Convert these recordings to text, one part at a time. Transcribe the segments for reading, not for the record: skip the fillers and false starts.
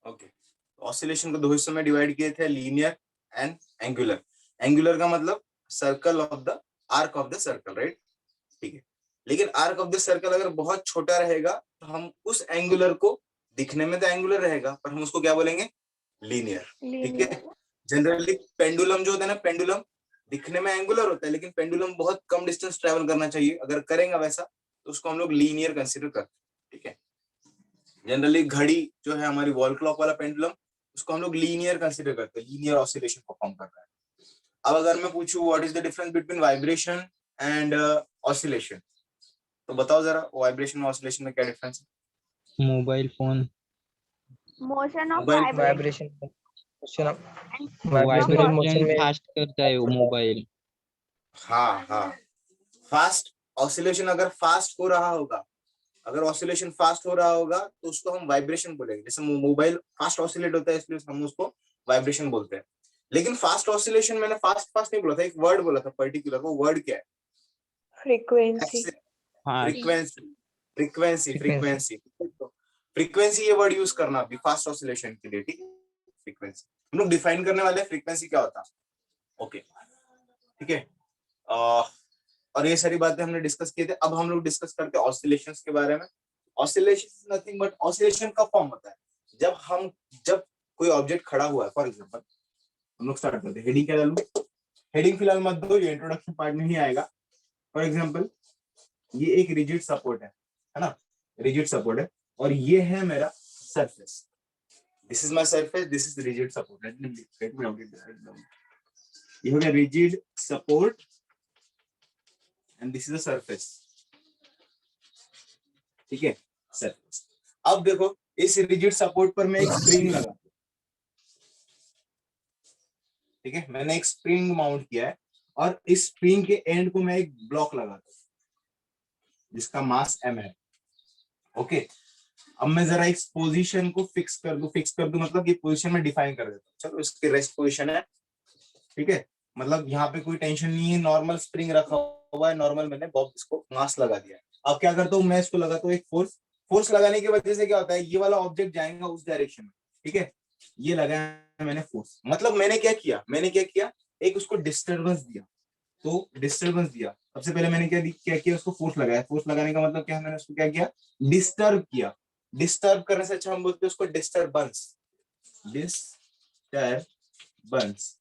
Okay, oscillation को दो हिस्सों में डिवाइड किए थे, लीनियर एंड एंगुलर। एंगुलर का मतलब circle of the arc of the circle, right? ठीक है, लेकिन आर्क ऑफ द सर्कल अगर बहुत छोटा रहेगा तो हम उस एंगुलर को, दिखने में तो एंगुलर रहेगा पर हम उसको क्या बोलेंगे? लीनियर। ठीक है, जनरली पेंडुलम जो होता है ना, पेंडुलम दिखने में एंगुलर होता है लेकिन पेंडुलम बहुत कम डिस्टेंस ट्रेवल करना चाहिए, अगर करेंगे वैसा तो उसको हम लोग लीनियर कंसीडर करते हैं। ठीक है, जनरली घड़ी जो है हमारी वॉल क्लॉक वाला पेंडुलम, उसको हम लोग लीनियर कंसीडर करते हैं, लीनियर ऑसिलेशन परफॉर्म कर रहा है। अब अगर मैं पूछूं what is the difference between vibration and oscillation, तो बताओ जरा, वाइब्रेशन और ऑसिलेशन में क्या डिफरेंस है? Mobile phone motion of mobile vibration vibration motion में फास्ट करता है वो मोबाइल। हाँ हाँ, फास्ट ऑसिलेशन अगर फास्ट हो रहा होगा, अगर ऑसिलेशन फास्ट हो रहा होगा तो उसको हम वाइब्रेशन बोलेंगे। जैसे मोबाइल फास्ट ऑसिलेट होता है इसलिए हम उसको वाइब्रेशन बोलते हैं। लेकिन फास्ट ऑसिलेशन मैंने फास्ट फास्ट नहीं बोला था, एक वर्ड बोला था पर्टिकुलर, वो वर्ड क्या है? Frequency. Frequency frequency frequency frequency, ये वर्ड यूज करना अभी फास्ट ऑसिलेशन के लिए। ठीक है, फ्रीक्वेंसी हम लोग डिफाइन करने वाले हैं फ्रीक्वेंसी क्या होता है। ओके, ठीक है, और ये सारी बातें हमने डिस्कस किए थे। अब हम लोग डिस्कस करते हैं ऑसिलेशंस के बारे में। ऑसिलेशन नथिंग बट, ऑसिलेशन कब फॉर्म होता है? जब कोई ऑब्जेक्ट खड़ा हुआ है। फॉर एग्जांपल हम लोग स्टार्ट करते हैं, हेडिंग क्या डालूं? हेडिंग फिलहाल मत दो, ये इंट्रोडक्शन पार्ट में ही आएगा। फॉर एग्जांपल ये एक रिजिड सपोर्ट है ना, रिजिड सपोर्ट है, और ये है मेरा surface. This is my surface, this is rigid support. Let me update this. ये हो गया rigid support and this is the surface. ठीक है, सरफेस। अब देखो इस रिजिड सपोर्ट पर मैं एक स्प्रिंग लगा, ठीक है, मैंने एक स्प्रिंग माउंट किया है और इस स्प्रिंग के एंड को मैं एक ब्लॉक लगाता हूं जिसका मास m है। ओके, अब मैं जरा इस पोजीशन को फिक्स कर दूं मतलब ये पोजीशन में डिफाइन कर देता हूं। चलो इसकी रेस्ट पोजीशन है। ठीक है, मतलब यहाँ पे कोई टेंशन नहीं है, नॉर्मल स्प्रिंग रखा हुआ है, नॉर्मल मैंने बॉब इसको मास लगा दिया है। अब क्या करता हूँ मैं, इसको लगाता हूँ एक फोर्स। फोर्स लगाने की वजह से क्या होता है, ये वाला ऑब्जेक्ट जाएगा उस डायरेक्शन में। ठीक है, ये लगाया मैंने फोर्स, मतलब मैंने क्या किया, एक उसको डिस्टर्बेंस दिया। तो डिस्टर्बेंस दिया, सबसे पहले मैंने क्या किया, उसको फोर्स लगाया। फोर्स लगाने का मतलब क्या है, मैंने उसको क्या किया, डिस्टर्ब किया। डिस्टर्ब करने से अच्छा हम बोलते हैं उसको डिस्टर्बेंस, डिस्टर्बेंस।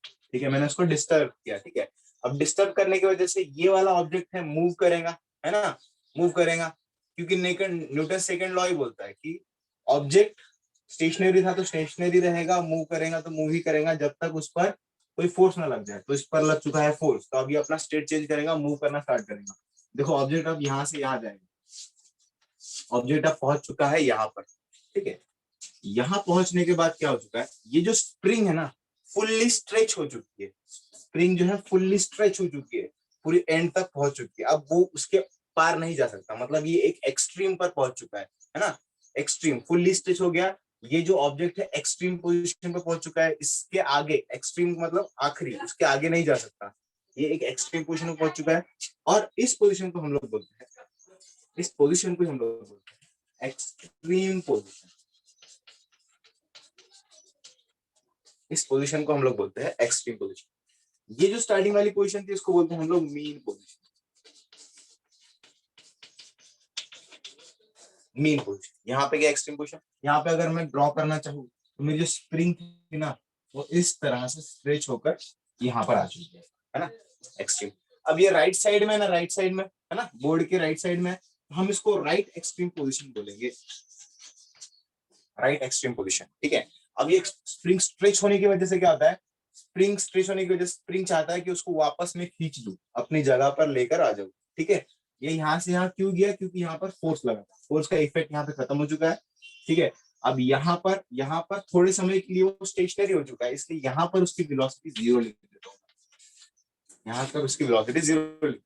ठीक है, मैंने उसको डिस्टर्ब किया। ठीक है, अब डिस्टर्ब करने की वजह से ये वाला ऑब्जेक्ट है मूव करेगा, है ना, मूव करेगा, क्योंकि न्यूटन सेकंड लॉ ही बोलता है कि ऑब्जेक्ट स्टेशनरी था तो स्टेशनरी रहेगा, मूव करेगा तो मूव ही करेगा जब तक उस पर कोई फोर्स ना लग जाए। तो इस पर लग चुका है फोर्स, तो अभी अपना स्टेट चेंज करेगा, मूव करना स्टार्ट करेगा। देखो ऑब्जेक्ट अब यहाँ से यहाँ जाएगा, ऑब्जेक्ट अब पहुंच चुका है यहाँ पर। ठीक है, यहाँ पहुंचने के बाद क्या हो चुका है, ये जो स्प्रिंग है ना फुल्ली स्ट्रेच हो चुकी है। स्प्रिंग जो है फुल्ली स्ट्रेच हो चुकी है, पूरी एंड तक पहुंच चुकी है। अब वो उसके पार नहीं जा सकता, मतलब ये एक एक्सट्रीम पर पहुंच चुका है ना, एक्सट्रीम फुल्ली स्ट्रेच हो गया। ये जो ऑब्जेक्ट है एक्सट्रीम पोजीशन पे पहुंच चुका है, इसके आगे एक्सट्रीम मतलब आखिरी, उसके आगे नहीं जा सकता। ये एक एक्सट्रीम पोजीशन में पहुंच चुका है और इस पोजीशन को हम लोग बोलते हैं, इस पोजीशन को हम लोग बोलते हैं एक्सट्रीम पोजीशन। इस पोजीशन को हम लोग बोलते हैं एक्सट्रीम पोजीशन। ये जो स्टार्टिंग वाली पोजीशन थी इसको बोलते हैं हम लोग मीन पोजीशन। मीन पोजीशन, यहाँ पे क्या एक्सट्रीम पोजीशन, यहाँ पे अगर मैं ड्रॉ करना चाहूँ तो मेरी जो स्प्रिंग थी ना वो इस तरह से स्ट्रेच होकर यहाँ पर आ चुकी है ना, एक्सट्रीम। अब ये राइट साइड में ना, राइट साइड में है ना, बोर्ड के राइट साइड में, हम इसको राइट एक्सट्रीम पोजीशन बोलेंगे, राइट एक्सट्रीम पोजीशन। ठीक है, अब ये स्प्रिंग स्ट्रेच होने की वजह से क्या होता है, स्प्रिंग स्ट्रेच होने की वजह से स्प्रिंग चाहता है कि उसको वापस में खींच दूं, अपनी जगह पर लेकर आ जाऊं। ठीक है, ये यहाँ से यहाँ क्यों गया, क्योंकि यहाँ पर फोर्स लगा था, फोर्स का इफेक्ट यहाँ पे खत्म हो चुका है। ठीक है, अब यहाँ पर थोड़े समय के लिए वो स्टेशनरी हो चुका है, इसलिए यहाँ पर उसकी वेलोसिटी 0 लिख देता हूँ, यहाँ पर उसकी वेलोसिटी 0 लिख देता हूँ।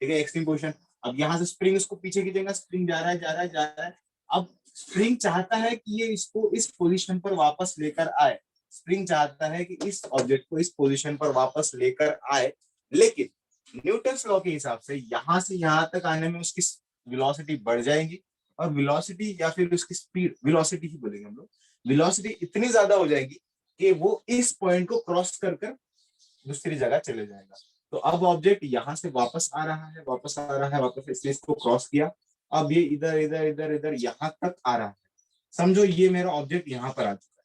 ठीक है, एक्सट्रीम पोजीशन। अब यहाँ से स्प्रिंग उसको पीछे खींचेगा, स्प्रिंग जा रहा है। अब स्प्रिंग चाहता है कि ये इसको इस पोजीशन पर वापस लेकर आए, स्प्रिंग चाहता है कि इस ऑब्जेक्ट को इस पोजीशन पर वापस लेकर आए, लेकिन न्यूटन्स लॉ के हिसाब से यहां से यहां तक आने में उसकी वेलोसिटी बढ़ जाएगी, और वेलोसिटी या फिर उसकी स्पीड, वेलोसिटी ही बोलेंगे हम लोग, वेलोसिटी इतनी ज्यादा हो जाएगी कि वो इस पॉइंट को क्रॉस कर कर दूसरी जगह चले जाएगा। तो अब ऑब्जेक्ट यहाँ से वापस आ रहा है, वापस आ रहा है, वापस, इसने इसको क्रॉस किया, अब ये इधर इधर इधर इधर यहाँ तक आ रहा है। समझो ये मेरा ऑब्जेक्ट यहाँ पर आ चुका है,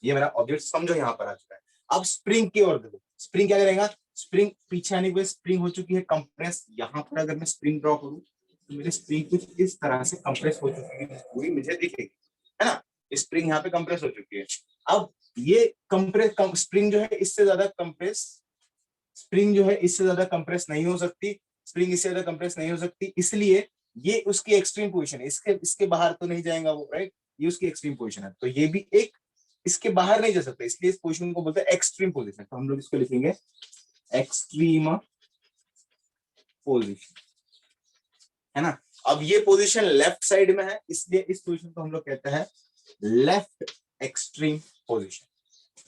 ये मेरा ऑब्जेक्ट समझो यहाँ पर आ चुका है। अब स्प्रिंग की ओर देखो, स्प्रिंग क्या करेगा, स्प्रिंग पीछे आने के बाद स्प्रिंग हो चुकी है कंप्रेस। यहाँ पर अगर मैं स्प्रिंग ड्रॉ करूँ तो मेरी स्प्रिंग कुछ इस तरह से कंप्रेस हो चुकी है, पूरी मुझे दिखेगी, है ना। स्प्रिंग यहाँ पे कंप्रेस हो चुकी है। अब ये कंप्रेस स्प्रिंग जो है इससे ज्यादा कंप्रेस, स्प्रिंग जो है इससे ज्यादा कंप्रेस नहीं हो सकती, स्प्रिंग इससे ज्यादा कंप्रेस नहीं हो सकती, इसलिए ये उसकी एक्सट्रीम पोजीशन है। इसके इसके बाहर तो नहीं जाएगा वो, राइट, ये उसकी एक्सट्रीम पोजीशन है। तो ये भी एक इसके बाहर नहीं जा सकता, इसलिए इस पोजीशन को बोलते हैं एक्सट्रीम पोजीशन। तो हम लोग इसको लिखेंगे एक्सट्रीम पोजीशन, है ना। अब ये पोजीशन लेफ्ट साइड में है, इसलिए इस पोजीशन को हम लोग कहते हैं left extreme position,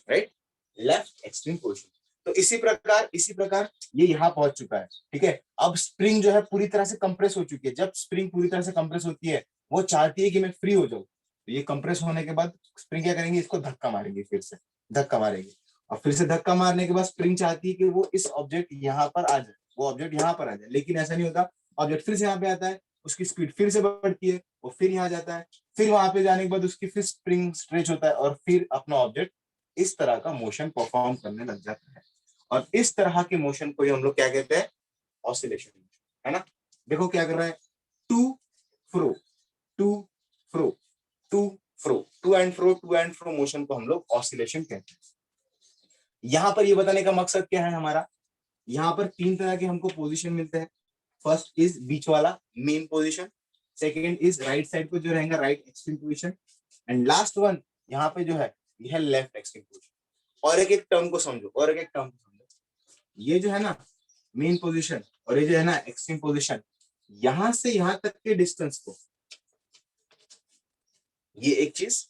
right, left extreme position. तो इसी प्रकार ये यहाँ पहुंच चुका है, ठीक है। अब स्प्रिंग जो है पूरी तरह से कंप्रेस हो चुकी है। जब स्प्रिंग पूरी तरह से कंप्रेस होती है, वो चाहती है कि मैं फ्री हो जाऊं, तो ये कंप्रेस होने के बाद स्प्रिंग क्या करेंगे, इसको धक्का मारेंगे, फिर से धक्का मारेंगे, और फिर से धक्का मारने के बाद स्प्रिंग चाहती है कि वो इस ऑब्जेक्ट यहाँ पर आ जाए, वो ऑब्जेक्ट यहाँ पर आ जाए, लेकिन ऐसा नहीं होता। ऑब्जेक्ट फिर से यहाँ पे आता है, उसकी स्पीड फिर से बढ़ती है, वो फिर यहाँ जाता है, फिर वहां पे जाने के बाद उसकी फिर स्प्रिंग स्ट्रेच होता है, और फिर अपना ऑब्जेक्ट इस तरह का मोशन परफॉर्म करने लग जाता है। और इस तरह के मोशन को हम लोग क्या कहते हैं, ऑसिलेशन, है ना। देखो क्या कर रहा है, to fro to fro to fro, to and fro, to and fro motion को हम लोग ऑसिलेशन कहते हैं। यहां पर ये बताने का मकसद क्या है हमारा, यहाँ पर तीन तरह के हमको पोजीशन मिलते हैं। फर्स्ट इज बीच वाला main position, second is right side को जो रहेगा right extreme position, and last one यहाँ पे जो है यह है लेफ्ट एक्सट्रीम पोजीशन। और एक एक टर्म को समझो, और एक एक टर्म को समझो। ये जो है ना मेन पोजीशन, और ये जो है ना एक्सट्रीम पोजीशन, यहां से यहां तक के डिस्टेंस को, ये एक चीज,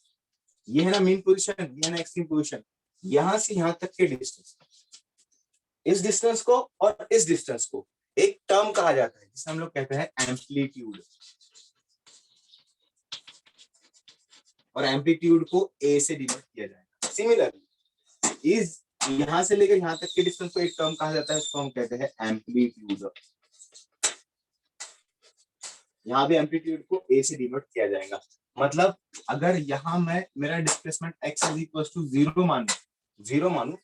ये है ना मेन पोजीशन, ये है ना एक्सट्रीम पोजीशन, यहां से यहां तक के डिस्टेंस, इस डिस्टेंस को और इस डिस्टेंस को एक टर्म कहा जाता है जिसे हम लोग कहते हैं एम्पलीट्यूड। और एम्पलीट्यूड को ए से डिनोट किया जाएगा। सिमिलरली इस यहां से लेकर यहां तक के डिस्टेंस को एक टर्म कहा जाता है, इसको हम कहते हैं एम्पलीट्यूड। यहाँ भी एम्पलीट्यूड को ए से डिनोट किया जाएगा। मतलब अगर यहाँ मैं मेरा displacement x is equal to 0 मानू,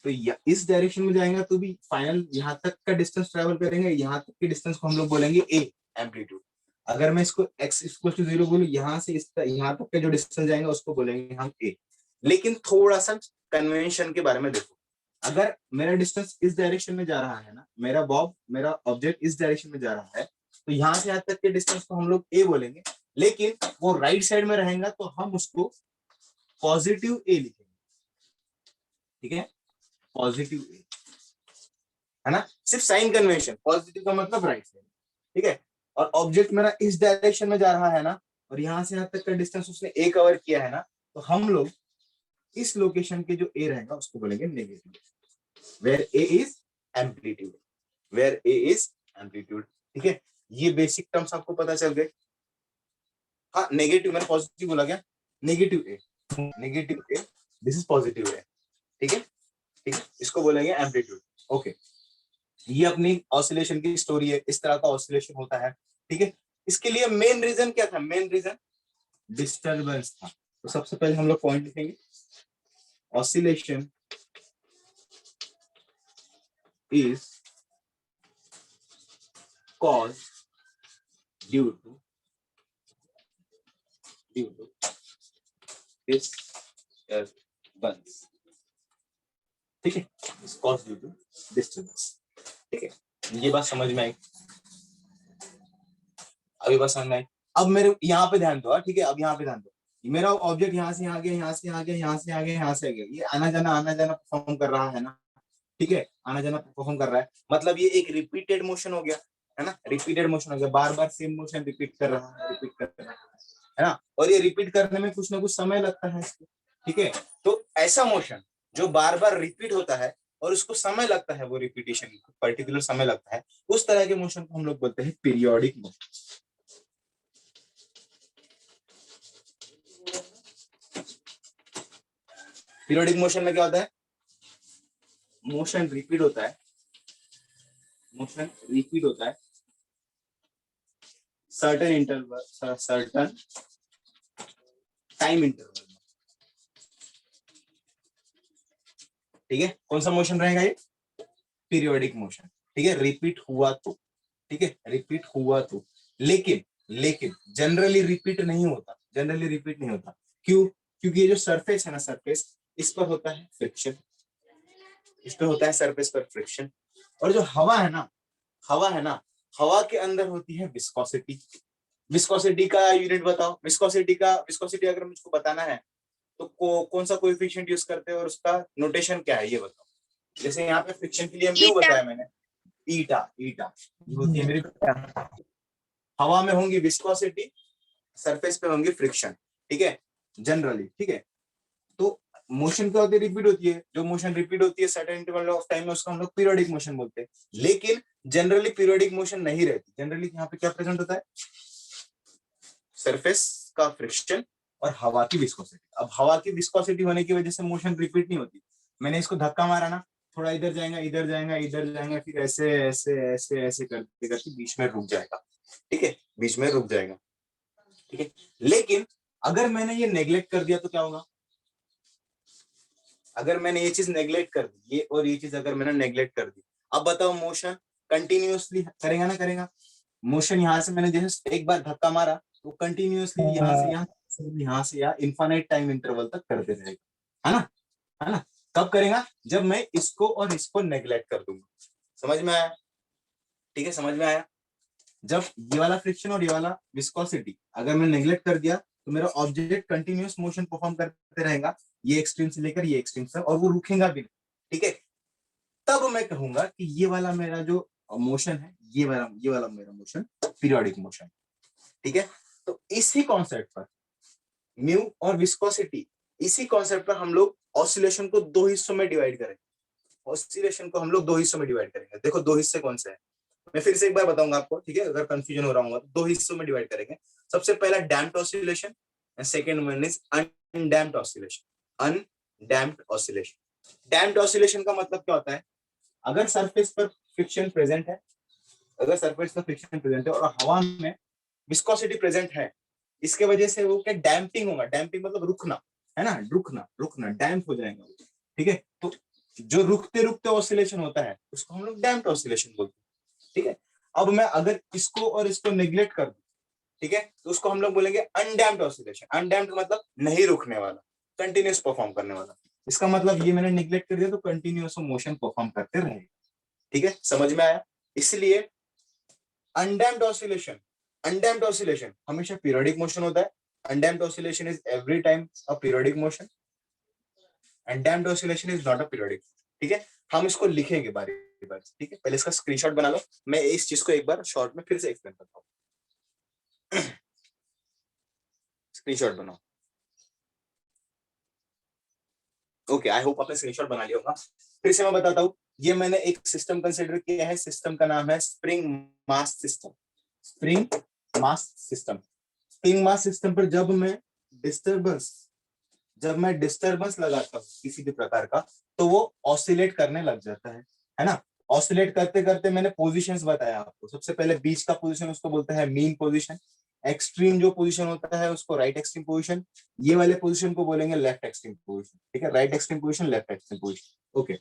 तो इस डायरेक्शन में जाएगा तो भी फाइनल यहाँ तक का डिस्टेंस ट्रेवल करेंगे, यहाँ तक के डिस्टेंस को हम लोग बोलेंगे ए एम्पलीट्यूड। अगर मैं इसको x इक्वल टू 0 बोलूं, यहाँ से यहाँ तक के जो डिस्टेंस जाएंगे उसको बोलेंगे हम ए। लेकिन थोड़ा सा कन्वेंशन के बारे में देखो, अगर मेरा डिस्टेंस इस डायरेक्शन में जा रहा है ना, मेरा ऑब्जेक्ट इस डायरेक्शन में जा रहा है, तो यहाँ से यहाँ तक के डिस्टेंस को हम लोग ए बोलेंगे। लेकिन वो राइट साइड में रहेगा तो हम उसको पॉजिटिव ए लिखेंगे, ठीक है, पॉजिटिव ए, है ना। सिर्फ साइन कन्वेंशन, पॉजिटिव का मतलब राइट साइड, ठीक है। और ऑब्जेक्ट मेरा इस डायरेक्शन में जा रहा है ना, और यहाँ से यहाँ तक का डिस्टेंस उसने ए कवर किया है ना, तो हम लोग इस लोकेशन के जो ए रहेगा उसको बोलेंगे negative, where A is amplitude, where A is amplitude, ठीक है। ये बेसिक टर्म्स आपको पता चल गए। हाँ, नेगेटिव, मैंने पॉजिटिव बोला क्या, negative a, this is positive a, ठीक है, ठीक है, इसको बोलेंगे एम्पलीट्यूड। ओके, ये अपनी ऑसिलेशन की स्टोरी है, इस तरह का ऑसिलेशन होता है, ठीक है। इसके लिए मेन रीजन क्या था, मेन रीजन डिस्टरबेंस था। तो सबसे पहले हम लोग पॉइंट लिखेंगे, oscillation is caused due to disturbance, ठीक है, is caused due to disturbance, ठीक है। ये बात समझ में आई, अभी बात समझ में आई। अब मेरे यहाँ पे ध्यान दो, ठीक है, अब यहाँ पे ध्यान दो, मेरा ऑब्जेक्ट यहाँ से यहाँ गया, यहाँ से यहाँ गया, यहाँ से यहाँ गया, यहाँ से गया, ये आना जाना परफॉर्म कर रहा है ना, ठीक है, आना जाना परफॉर्म कर रहा है, मतलब ये एक रिपीटेड मोशन हो गया, है ना, रिपीटेड मोशन हो गया, बार बार सेम मोशन रिपीट कर रहा है, है ना। और ये रिपीट करने में कुछ ना कुछ समय लगता है इसको, ठीक है। तो ऐसा मोशन जो बार बार रिपीट होता है और उसको समय लगता है, वो रिपीटेशन पर्टिकुलर समय लगता है, उस तरह के मोशन को हम लोग बोलते हैं पीरियोडिक मोशन। पीरियोडिक मोशन में क्या होता है, मोशन रिपीट होता है, मोशन रिपीट होता है certain interval, certain time interval में, ठीक है। कौन सा मोशन रहेगा ये, पीरियोडिक मोशन, ठीक है, रिपीट हुआ तो, ठीक है, रिपीट हुआ तो। लेकिन लेकिन जनरली रिपीट नहीं होता, जनरली रिपीट नहीं होता। क्यों, क्योंकि ये जो सरफेस है ना, सरफेस, इस पर होता है फ्रिक्शन, इस पर होता है सरफेस पर फ्रिक्शन। और जो हवा है ना, हवा है ना, हवा के अंदर होती है विस्कोसिटी। विस्कोसिटी का यूनिट बताओ, विस्कोसिटी का, विस्कोसिटी अगर मुझको बताना है तो कौन सा कोएफिशिएंट यूज करते हैं और उसका नोटेशन क्या है ये बताओ। जैसे यहाँ पे फ्रिक्शन के लिए म्यू बताया मैंने, ईटा, ईटा ये होती है मेरी, हवा में होंगी विस्कोसिटी, सरफेस पे होंगी फ्रिक्शन, ठीक है, जनरली, ठीक है। तो मोशन क्या होती है, रिपीट होती है, जो मोशन रिपीट होती है सर्टेन इंटरवल ऑफ टाइम में उसको हम लोग पीरियोडिक मोशन बोलते हैं। लेकिन जनरली पीरियोडिक मोशन नहीं रहती, जनरली यहाँ पे क्या प्रेजेंट होता है, सरफेस का फ्रिक्शन और हवा की विस्कोसिटी। अब हवा की विस्कोसिटी होने की वजह से मोशन रिपीट नहीं होती। मैंने इसको धक्का मारा ना, थोड़ा इधर जाएगा, इधर जाएगा, इधर जाएगा, फिर ऐसे ऐसे ऐसे ऐसे करते करते बीच में रुक जाएगा, ठीक है, बीच में रुक जाएगा, ठीक है। लेकिन अगर मैंने ये नेग्लेक्ट कर दिया तो क्या होगा, अगर मैंने ये चीज नेग्लेक्ट कर दी, ये और ये चीज अगर मैंने नेग्लेक्ट कर दी, अब बताओ मोशन कंटिन्यूअसली करेगा ना, करेगा। मोशन यहाँ से मैंने जैसे एक बार धक्का मारा तो कंटिन्यूअसली यहाँ से यहाँ इनफाइनाइट टाइम इंटरवल तक करते रहेगा, है ना, है ना। कब करेगा, जब मैं इसको और इसको नेग्लेक्ट कर दूंगा। समझ में आया, ठीक है, समझ में आया। जब ये वाला फ्रिक्शन और ये वाला विस्कोसिटी अगर मैं नेग्लेक्ट कर दिया तो मेरा ऑब्जेक्ट कंटिन्यूअस मोशन परफॉर्म करते रहेगा, ये एक्सट्रीम से लेकर ये एक्सट्रीम तक, और वो रुकेगा भी, ठीक है। तब मैं कहूंगा कि ये वाला मेरा जो मोशन है, ये वाला मेरा मोशन पीरियोडिक मोशन, ठीक है। तो इसी कॉन्सेप्ट पर म्यू और विस्कोसिटी, इसी कॉन्सेप्ट पर हम लोग ऑसिलेशन को दो हिस्सों में डिवाइड करेंगे, ऑसिलेशन को हम लोग दो हिस्सों में डिवाइड करेंगे। देखो दो हिस्से कौन से हैं, मैं फिर से एक बार बताऊंगा आपको, ठीक है, अगर कंफ्यूजन हो रहा होगा तो दो हिस्सों में डिवाइड करेंगे। सबसे पहला damped oscillation and second one is undamped oscillation, undamped oscillation. Damped oscillation का मतलब क्या होता है, अगर सरफेस पर फ्रिक्शन प्रेजेंट है, अगर सरफेस पर फ्रिक्शन प्रेजेंट है और हवा में विस्कोसिटी प्रेजेंट है, इसके वजह से वो क्या डैम्पिंग होगा, डैम्पिंग मतलब रुकना, है ना, रुकना, रुकना, डैम्प हो जाएगा, ठीक है। तो जो रुकते रुकते ऑसिलेशन होता है उसको हम लोग डैम्प्ड ऑसिलेशन बोलते हैं, ठीक है। अब मैं अगर इसको और इसको नेग्लेक्ट कर दूं, ठीक है, तो उसको हम लोग बोलेंगे अनडैम्प्ड ऑसिलेशन। अनडैम्प्ड मतलब नहीं रुकने वाला, कंटिन्यूअस परफॉर्म करने वाला। इसका मतलब ये मैंने नेग्लेक्ट कर दिया तो कंटिन्यूअस मोशन परफॉर्म करते रहेगा, ठीक है, समझ में आया। इसलिए अनडैम्प्ड ऑसिलेशन, अनडैम्प्ड ऑसिलेशन हमेशा पीरियोडिक मोशन होता है। Undamped oscillation is every time a periodic motion and damped oscillation is not a periodic, ठीक है। हम इसको लिखेंगे बारी बारी, ठीक है। पहले इसका स्क्रीनशॉट बना लो, मैं इस चीज को एक बार शॉर्ट में फिर से एक्सप्लेन करता हूँ। स्क्रीनशॉट बनाओ, ओके, आई होप आपने स्क्रीनशॉट बना लिया होगा। फिर से मैं बताता हूँ, ये मैंने एक सिस्टम कंसीडर किया है, सिस्टम का नाम है spring mass system. Spring mass system, spring mass system पर जब मैं डिस्टरबेंस लगाता हूँ किसी भी प्रकार का, तो वो ऑसिलेट करने लग जाता है ना। ऑसिलेट करते करते मैंने पोजीशंस बताया आपको। सबसे पहले बीच का पोजीशन उसको बोलते हैं मीन पोजीशन, एक्सट्रीम जो पोजीशन होता है उसको राइट एक्सट्रीम पोजीशन, ये वाले पोजीशन को बोलेंगे लेफ्ट एक्सट्रीम पोजीशन, ठीक है, right extreme position, left extreme position, okay.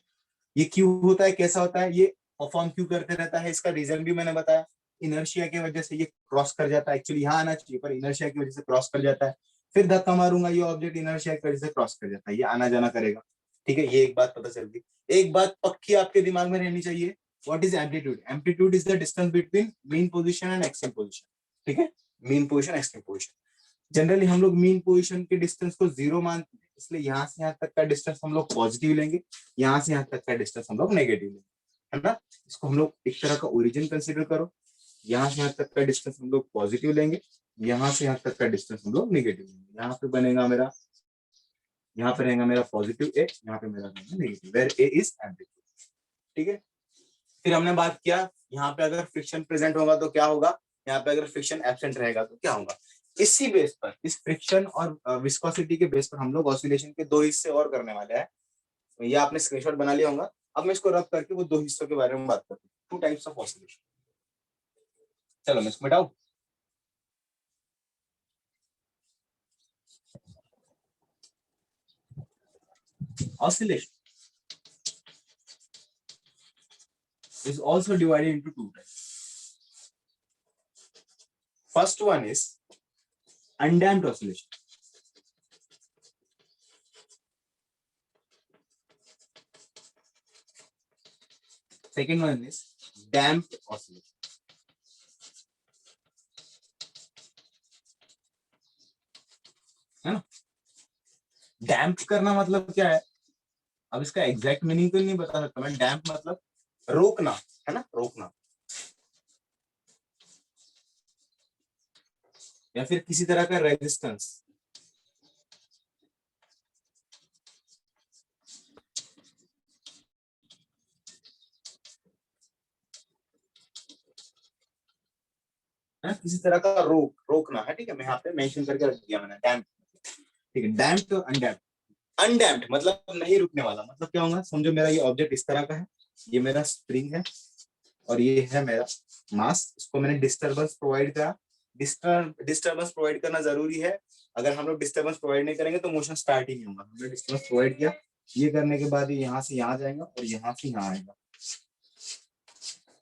ये क्यों होता है, कैसा होता है, ये परफॉर्म क्यों करते रहता है, इसका रीजन भी मैंने बताया। इनर्शिया की वजह से ये क्रॉस कर जाता है, एक्चुअली यहाँ आना चाहिए पर इनर्शिया की वजह से क्रॉस कर जाता है। फिर धक्का मारूंगा, ये ऑब्जेक्ट इनर्शिया की वजह से क्रॉस कर जाता है, ये आना जाना करेगा, ठीक है। ये एक बात पता चल गई। एक बात पक्की आपके दिमाग में रहनी चाहिए, what is amplitude. Amplitude is the distance between mean position and extreme position, ठीक है, mean position extreme position. Generally हम लोग मीन पोजीशन के डिस्टेंस को 0 मानते हैं, इसलिए यहाँ से यहाँ तक का डिस्टेंस हम लोग पॉजिटिव लेंगे, यहाँ से यहाँ तक का डिस्टेंस हम लोग नेगेटिव लेंगे, है ना। इसको हम लोग एक तरह का ओरिजिन कंसीडर करो, यहाँ से यहाँ तक का डिस्टेंस हम लोग पॉजिटिव लेंगे, यहाँ से यहाँ तक का डिस्टेंस हम लोग नेगेटिव लेंगे। यहाँ पे बनेगा मेरा, यहाँ पे रहेगा मेरा पॉजिटिव ए, यहाँ पे मेरा negative, where A is amplitude, ठीक है। फिर हमने बात किया यहाँ पे अगर फ्रिक्शन प्रेजेंट होगा तो क्या होगा, यहाँ पे अगर फ्रिक्शन एब्सेंट रहेगा तो क्या होगा। इसी बेस पर, इस फ्रिक्शन और विस्कोसिटी के बेस पर हम लोग ऑसिलेशन के दो हिस्से और करने वाले हैं। ये आपने स्क्रीनशॉट बना लिया होगा। अब मैं इसको रब करके वो दो हिस्सों के बारे में बात करता हूँ, टू टाइप्स ऑफ ऑसिलेशन। चलो मैं इसको मिटाऊं। Oscillation is also divided into two types. First one is undamped oscillation. Second one is damped oscillation. है ना? डैम्प करना मतलब क्या है? अब इसका एग्जैक्ट मीनिंग तो नहीं बता सकता मैं। डैम्प मतलब रोकना, है ना, रोकना, या फिर किसी तरह का रेजिस्टेंस। किसी तरह का रोकना है, ठीक है। मैं यहाँ पे मेंशन करके रख दिया मैंने डैम्प, ठीक है। डैम्प तो अनडैम्प। अनडैम्प्ड मतलब नहीं रुकने वाला। मतलब क्या होगा, समझो मेरा ये ऑब्जेक्ट इस तरह का है, ये मेरा स्प्रिंग है और ये है मेरा मास। इसको मैंने डिस्टरबेंस प्रोवाइड करा। डिस्टरबेंस प्रोवाइड करना जरूरी है। अगर हम लोग डिस्टरबेंस प्रोवाइड नहीं करेंगे तो मोशन स्टार्ट ही नहीं होगा। हमने डिस्टरबेंस प्रोवाइड किया, ये करने के बाद ये यहाँ से यहाँ जाएगा और यहाँ से यहाँ आएगा,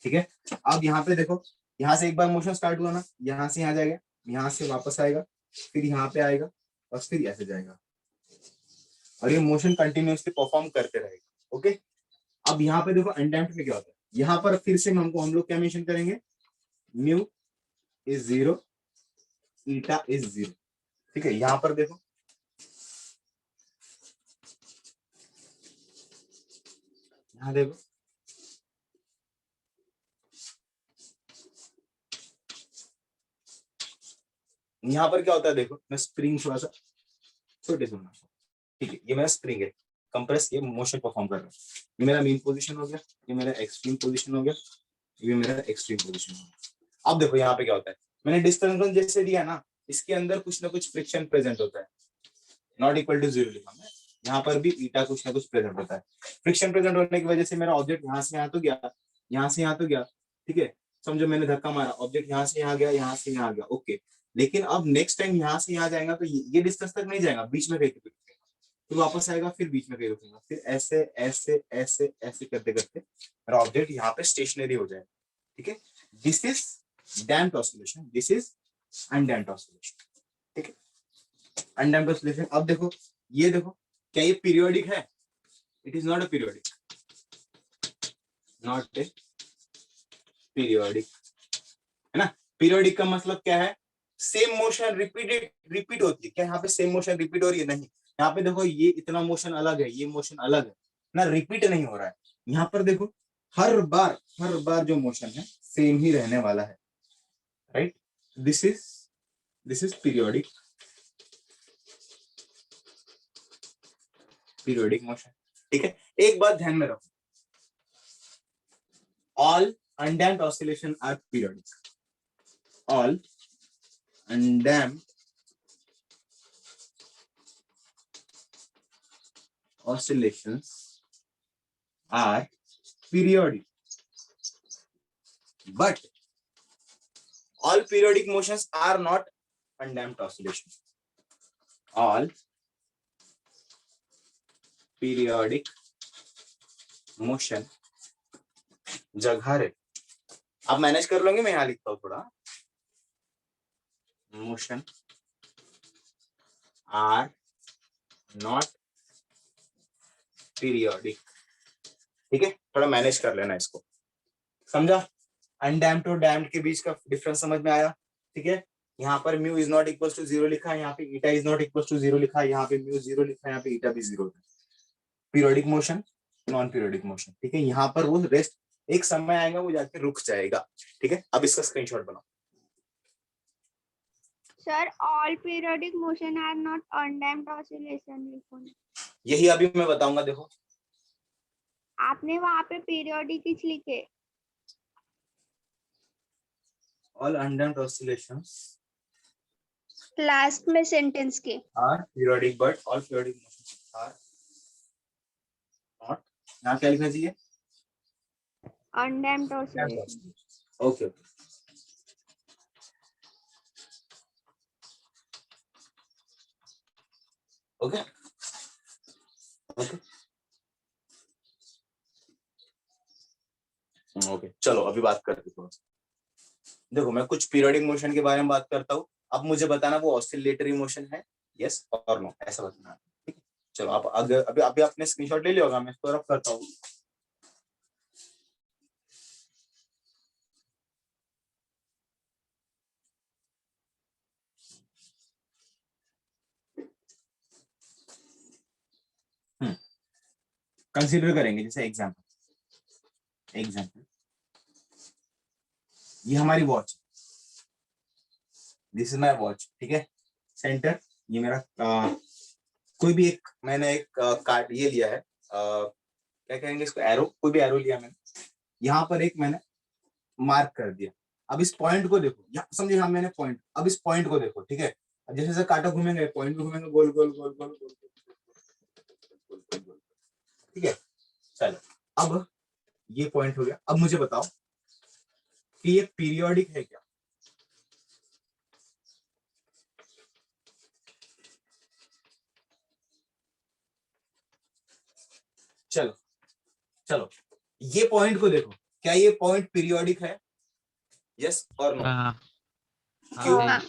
ठीक है। अब यहाँ पे देखो, यहाँ से एक बार मोशन स्टार्ट हुआ ना, यहाँ से यहाँ जाएगा, यहाँ से वापस आएगा, फिर यहाँ पे आएगा और फिर ऐसे जाएगा, और ये मोशन कंटिन्यूअसली परफॉर्म करते रहेगा। ओके, अब यहाँ पे देखो अनडैम्प्ड में क्या होता है। यहाँ पर फिर से हम लोग क्या मेंशन करेंगे, म्यू इज 0, ईटा इज 0, ठीक है। यहाँ पर देखो, यहाँ देखो, यहाँ पर क्या होता है देखो। मैं स्प्रिंग थोड़ा सा छोटे से बना, ठीक है। ये मेरा स्प्रिंग है, कंप्रेस, ये मोशन परफॉर्म कर रहा है। ये मेरा मेन पोजीशन हो गया, ये मेरा एक्सट्रीम पोजीशन हो गया, ये मेरा एक्सट्रीम पोजीशन हो गया। अब देखो यहाँ पे क्या होता है, मैंने डिस्टर्बेंस जैसे दिया ना, इसके अंदर कुछ ना कुछ फ्रिक्शन प्रेजेंट होता है। नॉट इक्वल टू 0 लिखा मैं, यहाँ पर भी ईटा कुछ ना कुछ प्रेजेंट होता है। फ्रिक्शन प्रेजेंट होने की वजह से मेरा ऑब्जेक्ट यहाँ से यहाँ तो गया, यहाँ से यहाँ तो गया, ठीक है। समझो मैंने धक्का मारा, ऑब्जेक्ट यहाँ से यहाँ गया, यहाँ से यहाँ गया, ओके। लेकिन अब नेक्स्ट टाइम यहाँ से यहाँ जाएगा तो ये डिस्टेंस तक नहीं जाएगा, बीच में कहीं पे रुकेगा, फिर वापस आएगा, फिर बीच में कहीं रुकेगा, फिर ऐसे ऐसे ऐसे ऐसे करते करते मेरा ऑब्जेक्ट यहाँ पे स्टेशनरी हो जाएगा, ठीक है। This is damped oscillation, this is undamped oscillation, ठीक है। Undamped oscillation. अब देखो, ये देखो, क्या ये पीरियोडिक है? It is not a periodic, not a periodic, है ना। पीरियोडिक का मतलब क्या है, सेम मोशन रिपीट होती है। क्या यहाँ पे सेम मोशन रिपीट हो रही है? नहीं। यहाँ पे देखो, ये इतना मोशन अलग है, ये मोशन अलग है ना, रिपीट नहीं हो रहा है। यहाँ पर देखो, हर बार जो मोशन है सेम ही रहने वाला है, right. This is periodic motion, ठीक है। एक बात ध्यान में रखो, all undamped oscillation are periodic. All undamped oscillations are periodic, but all periodic motions are not undamped oscillations. All periodic motion जगह रे, आप मैनेज कर लोगे, मैं यहाँ लिखता हूँ थोड़ा। मोशन आर नॉट पीरियोडिक, ठीक है। थोड़ा मैनेज कर लेना इसको, समझा। अनडैम्प्ड और डैम्प्ड के बीच का डिफरेंस समझ में आया, ठीक है। यहाँ पर mu is not equal to 0 लिखा है, यहाँ पे eta is not equal to 0 लिखा है, यहाँ पे म्यू 0 लिखा है, यहाँ पे ईटा भी 0 है। Periodic motion, non periodic motion, ठीक है। यहाँ पर वो रेस्ट, एक समय आएगा वो जाके रुक जाएगा, ठीक है। अब इसका स्क्रीनशॉट बनाओ। Sir, all periodic motion are not undamped oscillation लिखो। यही अभी मैं बताऊंगा, देखो। आपने वहाँ पे periodic ही लिखे। All undamped oscillations लास्ट में सेंटेंस के are periodic but all periodic motion are not, यहाँ क्या लिखना चाहिए? Undamped oscillation. Okay okay, okay okay okay. चलो अभी बात करते थोड़ा सा। देखो मैं कुछ पीरियोडिक मोशन के बारे में बात करता हूँ, अब मुझे बताना वो ऑसिलेटरी मोशन है यस और नो, ऐसा बताना। ठीक है, चलो आप अगर अभी अभी आपने स्क्रीनशॉट ले लिया होगा, मैं इसको रब करता हूँ। कंसीडर करेंगे जैसे एग्जाम्पल ये हमारी watch, this is my watch, ठीक है। सेंटर ये मेरा कोई भी एक मैंने एक कार्ड ये लिया है, क्या कहेंगे इसको, एरो, कोई भी एरो लिया मैंने, यहाँ पर एक मैंने मार्क कर दिया। अब इस पॉइंट को देखो, यहाँ समझे, यहाँ मैंने पॉइंट, अब इस पॉइंट को देखो, ठीक है। अब जैसे जैसे कांटा घूमेंगे पॉइंट भी घूमेंगे, गोल गोल गोल गोल गोल गोल, ठीक है। चलो अब ये पॉइंट हो गया, अब मुझे बताओ कि ये पीरियोडिक है क्या? चलो चलो ये पॉइंट को देखो, क्या ये पॉइंट पीरियोडिक है? यस और नो? हाँ क्यों? है।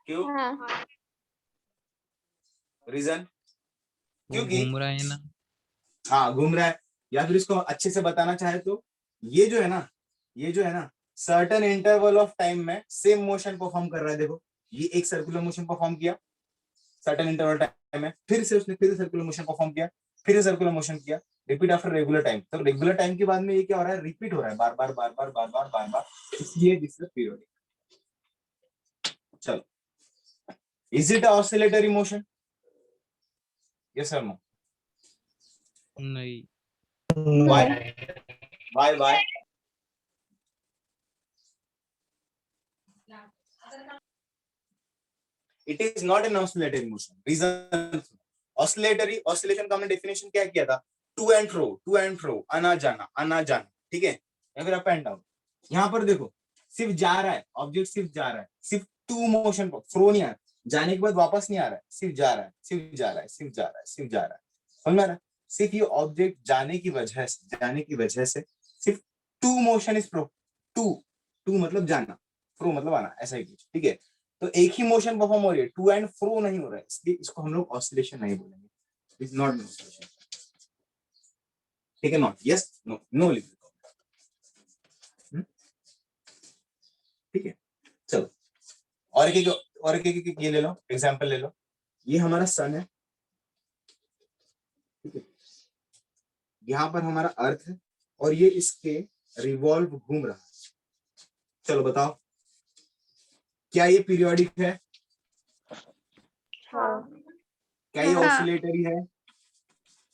क्यों? हाँ। रीजन? वो क्योंकि घूम रहा है ना। हाँ घूम रहा है, या फिर इसको अच्छे से बताना चाहे तो ये जो है ना, ये जो है ना, सर्टेन इंटरवल ऑफ टाइम में सेम मोशन परफॉर्म कर रहा है। देखो ये एक सर्कुलर मोशन परफॉर्म किया सर्टेन इंटरवल टाइम में, फिर से उसने फिर सर्कुलर मोशन परफॉर्म किया, फिर सर्कुलर मोशन किया, रिपीट आफ्टर रेगुलर टाइम। तो रेगुलर टाइम के बाद में ये क्या हो रहा है, रिपीट हो रहा है बार बार बार बार बार बार बार बार, इसलिए दिस इज पीरियोडिक। चलो is it oscillatory motion? Yes और नो? नहीं। Why? Why? It is not an oscillatory motion. Reason? oscillation का हमने डेफिनेशन क्या किया था? टू एंड फ्रो, आना जाना, ठीक है, या फिर अप एंड डाउन। यहाँ पर देखो सिर्फ जा रहा है, ऑब्जेक्ट सिर्फ जा रहा है, सिर्फ टू मोशन पर, फ्रो नहीं आ रहा है, जाने के बाद वापस नहीं आ रहा है, सिर्फ जा रहा है, सिर्फ जा रहा है, सिर्फ जा रहा है, सिर्फ जा रहा है, समझ में आ रहा है? सिर्फ ये ऑब्जेक्ट जाने की वजह से सिर्फ to motion is fro, to मतलब जाना, फ्रो मतलब आना, ऐसा ही कुछ, ठीक है। तो एक ही मोशन परफॉर्म हो रही है, टू एंड फ्रो नहीं हो रहा है, इसलिए इसको हम लोग ऑसिलेशन नहीं बोलेंगे, इज नॉट एन ऑसिलेशन, ठीक है। नॉट, यस, नो, नो लिख देता हूं, ठीक है। चलो और एक ये ले लो, एग्जांपल ले लो, ये हमारा सन है, ठीक है, यहाँ पर हमारा अर्थ है और ये इसके रिवॉल्व घूम रहा है। चलो बताओ क्या ये पीरियोडिक है? हाँ। क्या ये हाँ। ऑसिलेटरी है?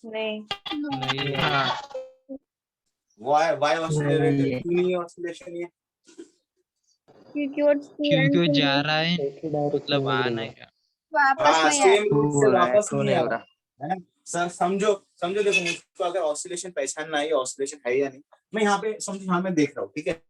नहीं। नहीं। Why oscillatory? क्यों नहीं ऑसिलेशन ये? क्योंकि वो क्योंकि वो जा रहा है, मतलब आ नहीं रहा। वापस हाँ नहीं आया। सेम रूट से वापस नहीं आ रहा है। सर समझो समझो, देखो मुझको अगर ऑसिलेशन पहचानना है, ऑसिलेशन है या नहीं, मैं यहाँ पे समझो, यहाँ मैं देख रहा हूँ, ठीक है,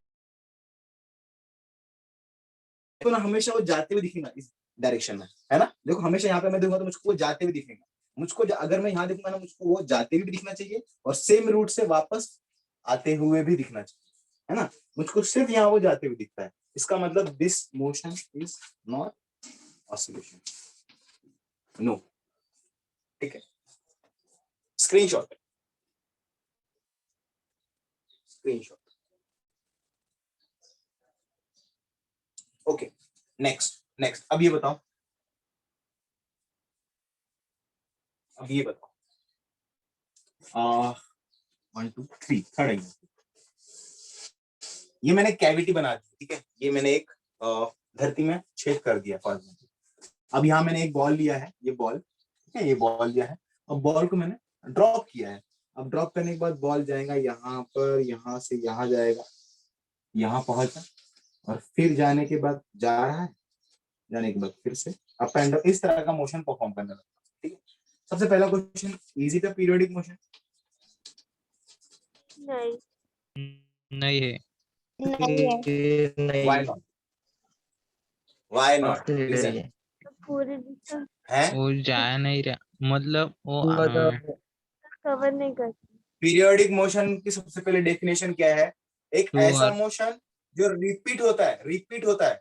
तो ना हमेशा वो जाते हुए दिखेगा इस डायरेक्शन में, है ना। देखो हमेशा यहाँ पे मैं देखूंगा तो मुझको वो जाते हुए दिखेगा, मुझको अगर मैं यहाँ देखूंगा ना, मुझको वो जाते हुए भी दिखना चाहिए और सेम रूट से वापस आते हुए भी दिखना चाहिए, है ना। मुझको सिर्फ यहाँ वो जाते हुए दिखता है, इसका मतलब this motion is not oscillation, no, ठीक है। Screenshot okay. नेक्स्ट अब ये बताओ, one two three, third example, ये मैंने कैविटी बना दी, ठीक है, ये मैंने एक धरती में छेद कर दिया फॉर एग्जाम्पल। अब यहाँ मैंने एक बॉल लिया है, ये बॉल, ठीक है, ये बॉल लिया है, अब बॉल को मैंने ड्रॉप किया है। अब ड्रॉप करने के बाद बॉल जाएगा यहाँ पर, यहाँ से यहाँ जाएगा, यहाँ पहुंचा और फिर जाने के बाद जा रहा है, जाने के बाद फिर से अप एंड डाउन, इस तरह का मोशन परफॉर्म करने लगता है। ठीक है, सबसे पहला क्वेश्चन इजी था, पीरियोडिक मोशन। नहीं, नहीं है। नहीं है। व्हाई नहीं not? Why not? Oscillatory region है। पूरी डिस्टेंस है। वो जा नहीं रहा, मतलब वो मतलब कवर नहीं करती। पीरियोडिक मोशन की सबसे पहले डेफिनेशन क्या है? एक टू ऐसा और मोशन जो रिपीट होता है, रिपीट होता है,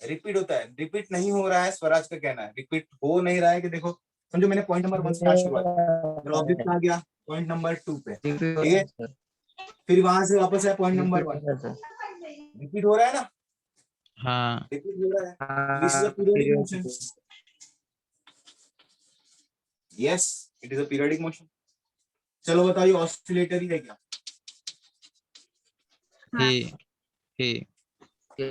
रिपीट होता है, रिपीट नहीं हो रहा है। स्वराज का कहना है रिपीट हो नहीं रहा है, कि देखो समझो मैंने पॉइंट नंबर 1 से क्या शुरुआत की, फिर ऑब्जेक्ट आ गया पॉइंट नंबर 2 पे, ठीक है, सर, फिर वहां से वापस आया पॉइंट नंबर 1, सर। रिपीट हो रहा है ना, हाँ रिपीट हो रहा है। दिस इज अ हाँ, periodic motion. periodic. Yes, it is a periodic motion. चलो बताओ ये ऑसिलेटरी है क्या? है है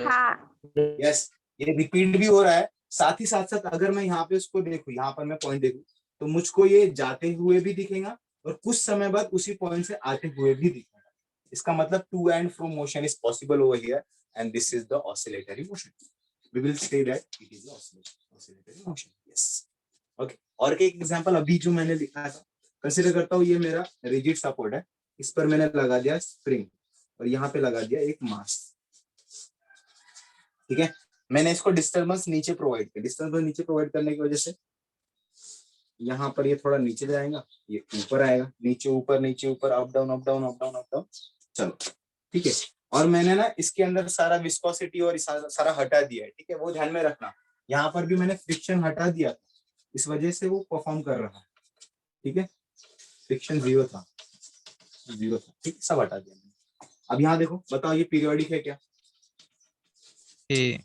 हाँ, यस, ये रिपीट भी हो रहा है, साथ ही साथ साथ अगर मैं यहाँ पे उसको देखूं, यहाँ पर मैं पॉइंट देखूं, तो मुझको ये जाते हुए भी दिखेगा और कुछ समय बाद उसी पॉइंट से आते हुए भी दिखेगा। इसका मतलब to and fro motion is possible over here, and this is the oscillatory motion. We will say that it is the oscillatory motion. Yes, okay. और एक एग्जांपल अभी जो मैंने लिखा था, कंसीडर करता हूँ ये मेरा रिजिड सपोर्ट है, इस पर मैंने लगा दिया स्प्रिंग और यहाँ पे लगा दिया एक मास। ठीक है, मैंने इसको डिस्टर्बेंस नीचे प्रोवाइड किया, डिस्टर्बेंस नीचे प्रोवाइड करने की वजह से यहाँ पर ये थोड़ा नीचे जाएगा, ये ऊपर आएगा, नीचे ऊपर नीचे ऊपर, up down up down up down up down. चलो ठीक है, और मैंने ना इसके अंदर सारा विस्कोसिटी और सारा हटा दिया है। ठीक है, वो ध्यान में रखना, यहाँ पर भी मैंने फ्रिक्शन हटा दिया था, इस वजह से वो परफॉर्म कर रहा है। ठीक है, फ्रिक्शन जीरो था, जीरो था, ठीक, सब हटा दिया मैंने। अब यहाँ देखो, बताओ ये पीरियोडिक है क्या? है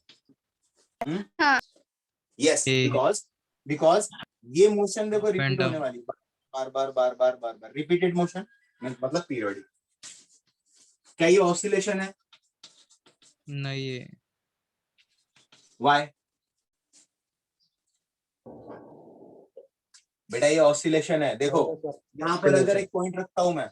यस, है बिकॉज ये मोशन देखो अप एंड रिपीट होने डाउन। वाली, बार बार बार बार बार बार रिपीटेड मोशन, मतलब पीरियोडिक। क्या ये ऑसिलेशन है? नहीं है। व्हाई? बेटा ये ऑसिलेशन है। देखो यहाँ पर अगर एक पॉइंट रखता हूं मैं,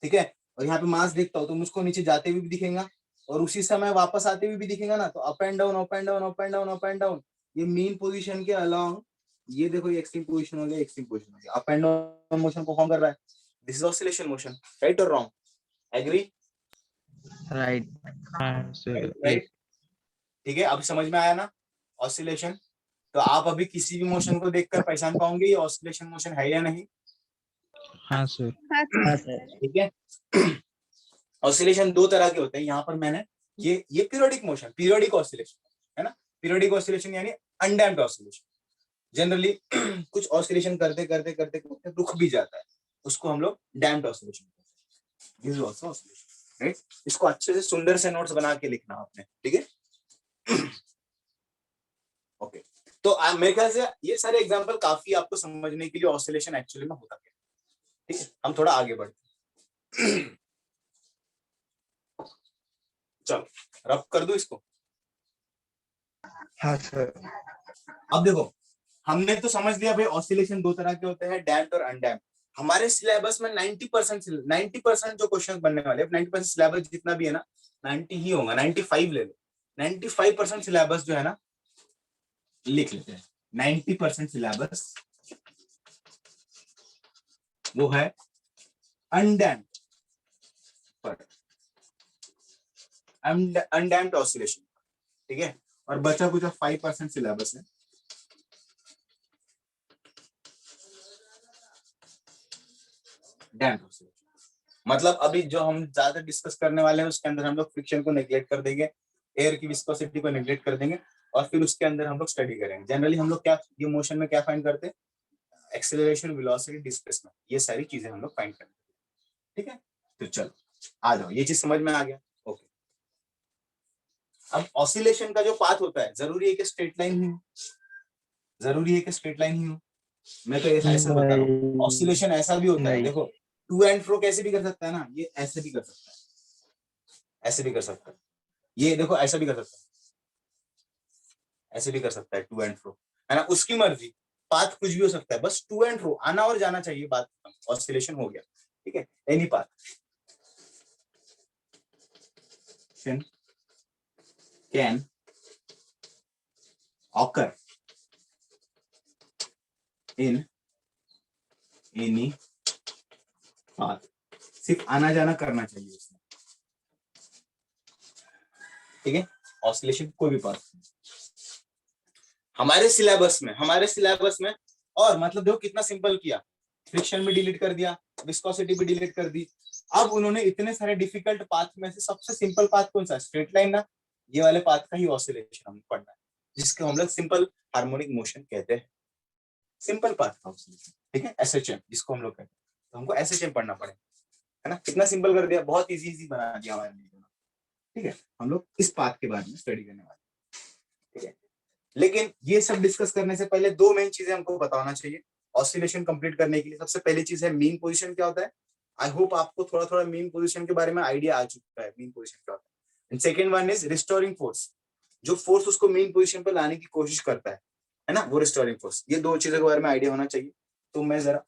ठीक है, और यहाँ पे मास देखता हूँ, तो मुझको नीचे जाते हुए भी दिखेगा और उसी समय वापस आते हुए भी दिखेगा ना, तो up and down up and down up and down up and down, ये मीन पोजीशन के अलोंग, ये देखो ये एक्सट्रीम पोजीशन हो गया, एक्सट्रीम पोजीशन हो गया, up and down motion perform कर रहा है। This is oscillation motion, right और रॉन्ग? एग्री? राइट। हाँ सर, राइट, ठीक है, अब समझ में आया ना ऑसिलेशन? तो आप अभी किसी भी मोशन को देखकर पहचान पाओगे ये ऑसिलेशन मोशन है या नहीं? हाँ सर। हाँ सर। ठीक है, ऑसिलेशन दो तरह के होते हैं, यहाँ पर मैंने ये पीरियोडिक मोशन, पीरियोडिक ऑसिलेशन है ना, पीरियोडिक ऑसिलेशन यानी अनडैम्प्ड ऑसिलेशन। जनरली कुछ ऑसिलेशन करते करते करते करते रुक भी जाता है, उसको हम लोग डैम्प्ड ऑसिलेशन कहते हैं। This is also oscillation, right? इसको अच्छे से सुंदर से नोट्स बना के लिखना आपने, ठीक है? ओके, तो मेरे ख्याल से ये सारे एग्जांपल काफी आपको समझने के लिए ऑसिलेशन एक्चुअली में होता है। ठीक है, हम थोड़ा आगे बढ़ते हैं। चलो रब कर दो इसको। हाँ सर। अब देखो, हमने तो समझ लिया भाई ऑसिलेशन दो तरह के होते हैं, डैम्प्ड और अनडैम्प्ड। हमारे सिलेबस में 90% जो क्वेश्चन बनने वाले हैं, 90% सिलेबस जितना भी है ना, 90 ही होगा, 95 ले लो, 95% सिलेबस जो है ना, लिख लेते हैं। 90% सिलेबस वो है अनडैम्प्ड पर, अनडैम्प्ड ऑसिलेशन, ठीक है, और बचा कुछ 5% सिलेबस है डैम्प्ड ऑसिलेशन। मतलब अभी जो हम ज्यादा डिस्कस करने वाले हैं उसके अंदर हम लोग फ्रिक्शन को नेग्लेक्ट कर देंगे, एयर की विस्कोसिटी को नेग्लेक्ट कर देंगे, और फिर उसके अंदर हम लोग स्टडी करेंगे। जनरली हम लोग क्या ये मोशन में क्या फाइंड करते हैं? एक्सेलरेशन, वेलोसिटी, डिस्प्लेसमेंट, ये सारी चीजें हम लोग फाइंड करते हैं। ठीक है, तो चलो आ जाओ, ये चीज समझ में आ गया। ओके, अब ऑसिलेशन का जो पाथ होता है, जरूरी है कि स्ट्रेट लाइन ही हो, जरूरी है कि स्ट्रेट लाइन ही हो? मैं तो ऐसा बता रहा हूँ, ऑसिलेशन ऐसा भी होता है, नहीं। देखो टू एंड फ्रो कैसे भी कर सकता है ना, ये ऐसे भी कर सकता है, ऐसे भी कर सकता है, ये देखो ऐसा भी कर सकता है, ऐसे भी कर सकता है, टू एंड फ्रो, है ना, उसकी मर्जी। पाथ कुछ भी हो सकता है, बस टू एंड फ्रो आना और जाना चाहिए, बात ऑसिलेशन हो गया। ठीक है, any path can occur in any path, सिर्फ आना जाना करना चाहिए उसमें, ठीक है, ऑसिलेशन कोई भी पाथ हमारे सिलेबस में। और मतलब देखो कितना सिंपल किया, फ्रिक्शन भी डिलीट कर दिया, विस्कोसिटी भी डिलीट कर दी। अब उन्होंने इतने सारे डिफिकल्ट पाथ में से सबसे सिंपल पाथ कौन सा, स्ट्रेट लाइन ना, ये वाले पाथ का ही ऑसिलेशन हमको पढ़ना है, जिसको हम लोग सिंपल हार्मोनिक मोशन कहते हैं, सिंपल पाथ का ऑसिलेशन, ठीक है, एसएचएम जिसको हम लोग कहते हैं। तो हमको एसएचएम पढ़ना पड़ेगा, है ना, कितना सिंपल कर दिया, बहुत इजी बना दिया हमारे लिए, ठीक है। हम लोग इस पाथ के बारे में स्टडी करने वाले, ठीक है। लेकिन ये सब डिस्कस करने से पहले दो मेन चीजें हमको बताना चाहिए ऑसिलेशन कंप्लीट करने के लिए। सबसे पहली चीज है मीन पोजीशन क्या होता है। आई होप आपको थोड़ा थोड़ा मीन पोजीशन के बारे में आइडिया आ चुका है, मीन पोजीशन क्या होता है। And second one is restoring force, जो फोर्स उसको मीन पोजीशन पर लाने की कोशिश करता है ना, वो रिस्टोरिंग फोर्स। ये दो चीजों के बारे में आइडिया होना चाहिए। तो मैं जरा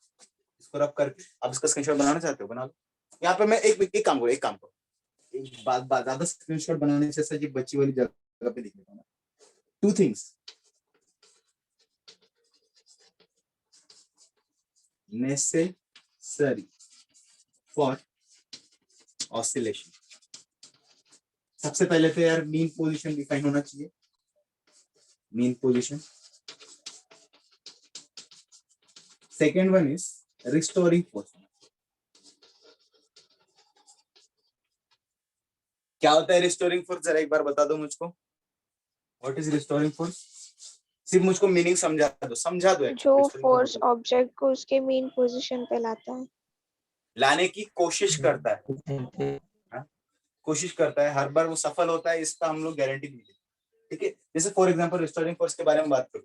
इसको रब करके, आप इसका स्क्रीनशॉट बनाना चाहते हो बना लो। यहाँ पे मैं एक काम करो, एक बात ज्यादा स्क्रीनशॉट बनाने से अच्छा बच्ची वाली जगह पे लिख लेता हूँ। Two things, necessary for oscillation। सबसे पहले तो यार मीन पोजीशन डिफाइन होना चाहिए, mean position. Second one is restoring force. क्या होता है रिस्टोरिंग फोर्स, जरा एक बार बता दो मुझको, व्हाट इज रिस्टोरिंग फोर्स। सिर्फ मुझको मीनिंग समझा दो जो फोर्स ऑब्जेक्ट को उसके मेन पोजीशन पे लाता है, लाने की कोशिश करता है, कोशिश करता है, हर बार वो सफल होता है इसका हम लोग गारंटी नहीं देते, ठीक है। जैसे फॉर एग्जांपल रिस्टोरिंग फोर्स के बारे में बात करूं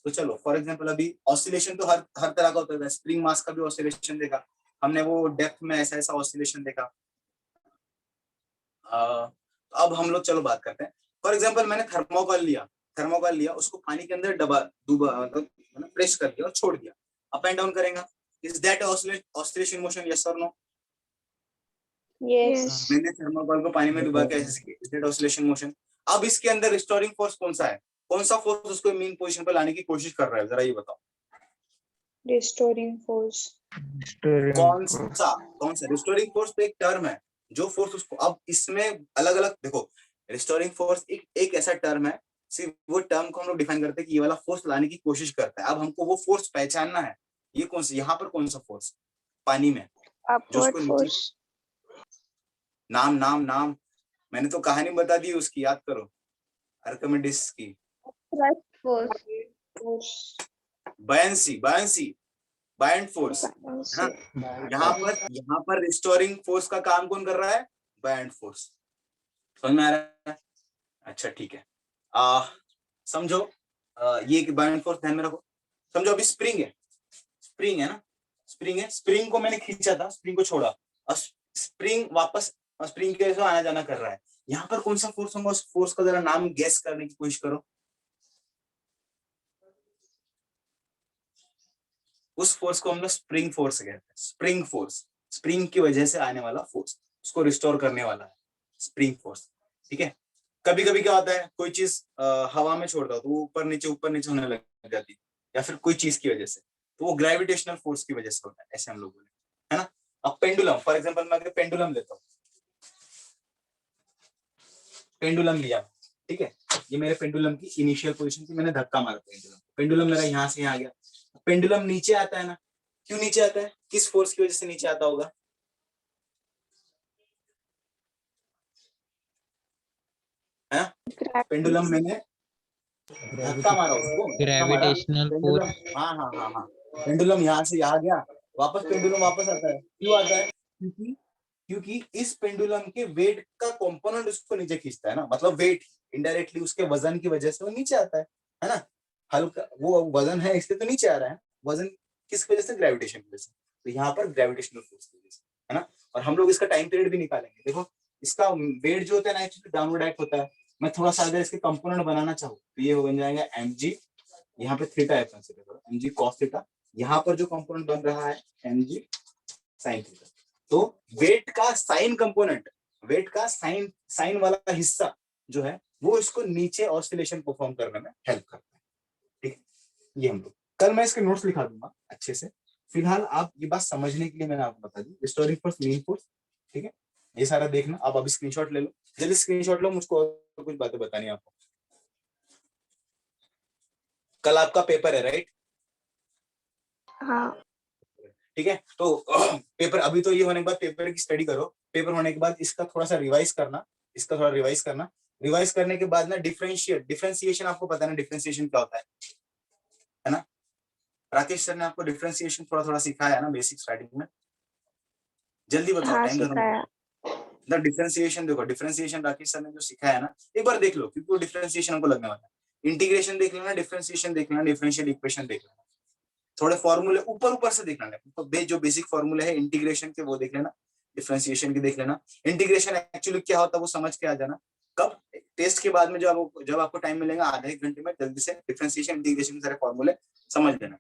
तो चलो फॉर एग्जांपल अभी ऑसिलेशन तो हर तरह का होता है, स्प्रिंग मास का भी ऑसिलेशन देखा हमने, वो डेप्थ में ऐसा ऑसिलेशन देखा। अब हम लोग चलो बात करते हैं, फॉर एग्जांपल मैंने थर्मोकॉल लिया, उसको पानी के अंदर मतलब प्रेस कर दिया और छोड़ दिया, अप एंड डाउन करेगा, is that oscillation motion, yes और नो। यस, मैंने थर्मोकॉल को पानी में डुबा के ऐसे किया, इज दैट ऑसिलेशन मोशन। अब इसके अंदर रिस्टोरिंग फोर्स कौन सा है, कौन सा फोर्स उसको मेन पोजीशन पर लाने की कोशिश कर रहा है, जरा ये बताओ। Restoring force. कौन सा रिस्टोरिंग फोर्स तो एक टर्म है, जो फोर्स उसको, अब इसमें अलग अलग देखो, रिस्टोरिंग फोर्स एक ऐसा टर्म है, सिर्फ वो टर्म को हम लोग डिफाइन करते हैं कि ये वाला फोर्स लाने की कोशिश करता है। अब हमको वो फोर्स पहचानना है, ये कौन सा, यहाँ पर कौन सा फोर्स पानी में जो उसको नीचे, नाम मैंने तो कहानी बता दी उसकी, याद करो, आर्किमिडीज की, थ्रस्ट फोर्स, बायंट फोर्स, है ना। यहाँ पर रिस्टोरिंग फोर्स का काम कौन कर रहा है, बायंट फोर्स। समझ में आ रहा है, अच्छा ठीक है। समझो, ये बायंट फोर्स ध्यान में रखो। समझो अभी स्प्रिंग है ना, स्प्रिंग को मैंने खींचा था, स्प्रिंग को छोड़ा, और स्प्रिंग वापस स्प्रिंग के जैसे आना जाना कर रहा है। यहाँ पर कौन सा फोर्स होगा, उस फोर्स का जरा नाम गेस करने की कोशिश करो। उस फोर्स को हम लोग स्प्रिंग फोर्स कहते हैं, स्प्रिंग फोर्स, स्प्रिंग की वजह से आने वाला फोर्स, उसको रिस्टोर करने वाला है स्प्रिंग फोर्स, ठीक है। कभी कभी क्या होता है, कोई चीज हवा में छोड़ दो तो वो ऊपर नीचे होने लग जाती है, या फिर कोई चीज की वजह से, तो वो ग्रेविटेशनल फोर्स की वजह से होता है, ऐसे हम लोग बोले, है ना। अब पेंडुलम, फॉर एग्जांपल मैं अगर पेंडुलम लेता हूँ, पेंडुलम लिया, ठीक है, ये मेरे पेंडुलम की इनिशियल पोजीशन थी, मैंने धक्का मारा पेंडुलम मेरा यहाँ से यहाँ आ गया, पेंडुलम नीचे आता है ना, क्यों नीचे आता है, किस फोर्स की वजह से नीचे आता होगा, है ना। पेंडुलम मैंने धक्का मारा उसको, ग्रेविटेशनल फोर्स। हाँ, पेंडुलम यहाँ से यहाँ गया, वापस पेंडुलम वापस आता है, क्यों आता है, क्योंकि इस पेंडुलम के वेट का कंपोनेंट उसको नीचे खींचता है ना, मतलब वेट इनडायरेक्टली उसके वजन की वजह से वो नीचे आता है ना। हल्का वो वजन है इसलिए तो नीचे आ रहा है, वजन किस वजह से, ग्रेविटेशन की वजह से। तो यहाँ पर ग्रेविटेशनल फोर्स की वजह से, है ना। और हम लोग इसका टाइम पीरियड भी निकालेंगे। देखो इसका वेट जो होता है ना, एक्चुअली डाउनवर्ड एक्ट होता है। मैं थोड़ा सा अगर इसके कंपोनेंट बनाना चाहूँ तो ये बन जाएगा mg, यहाँ पे थीटा है, कंसीडर करो mg cos थीटा, यहाँ पर जो कंपोनेंट बन रहा है mg sin थीटा। तो वेट का साइन कंपोनेंट, वेट का साइन वाला हिस्सा जो है वो इसको नीचे ऑसिलेशन परफॉर्म करने में हेल्प करता है। ठीक है, ये हम लोग कल मैं इसके नोट्स लिखा दूंगा अच्छे से। फिलहाल आप ये बात समझने के लिए मैंने आपको बता दी, रिस्टोरिंग फोर्स, मीन फोर्स। ठीक है, ये सारा देखना। आप अभी स्क्रीनशॉट ले लो, जल्दी स्क्रीनशॉट लो, मुझको और कुछ बातें बतानी है आपको। कल आपका पेपर है राइट? हाँ ठीक है, तो पेपर अभी तो ये होने के बाद पेपर की स्टडी करो, पेपर होने के बाद इसका थोड़ा सा रिवाइज करना, इसका थोड़ा रिवाइज करना। रिवाइज करने के बाद ना डिफरेंशिएशन आपको पता है ना, डिफरेंशिएशन क्या होता है ना? राकेश सर ने आपको डिफरेंशिएशन थोड़ा थोड़ा सिखाया है ना बेसिक स्टार्टिंग में? जल्दी बताओ, हाँ टाइम सिखाया। खत्म। डिफरेंशिएशन देखो, डिफरेंशिएशन राकेश सर ने जो सिखाया है ना, एक बार देख लो, क्योंकि वो डिफरेंशिएशन हमको लगने वाला है। इंटीग्रेशन देख लेना, डिफरेंशिएशन देख लेना, डिफरेंशियल इक्वेशन देख लेना, थोड़े फॉर्मूले ऊपर ऊपर से देख लेना, तो जो बेसिक फॉर्मूले है इंटीग्रेशन के वो देख लेना, डिफरेंशिएशन की देख लेना। इंटीग्रेशन एक्चुअली क्या होता है वो समझ के आ जाना। कब? टेस्ट के बाद में जब आपको टाइम मिलेगा आधे एक घंटे में, जल्दी से डिफरेंशिएशन इंटीग्रेशन के सारे फॉर्मूले समझ लेना।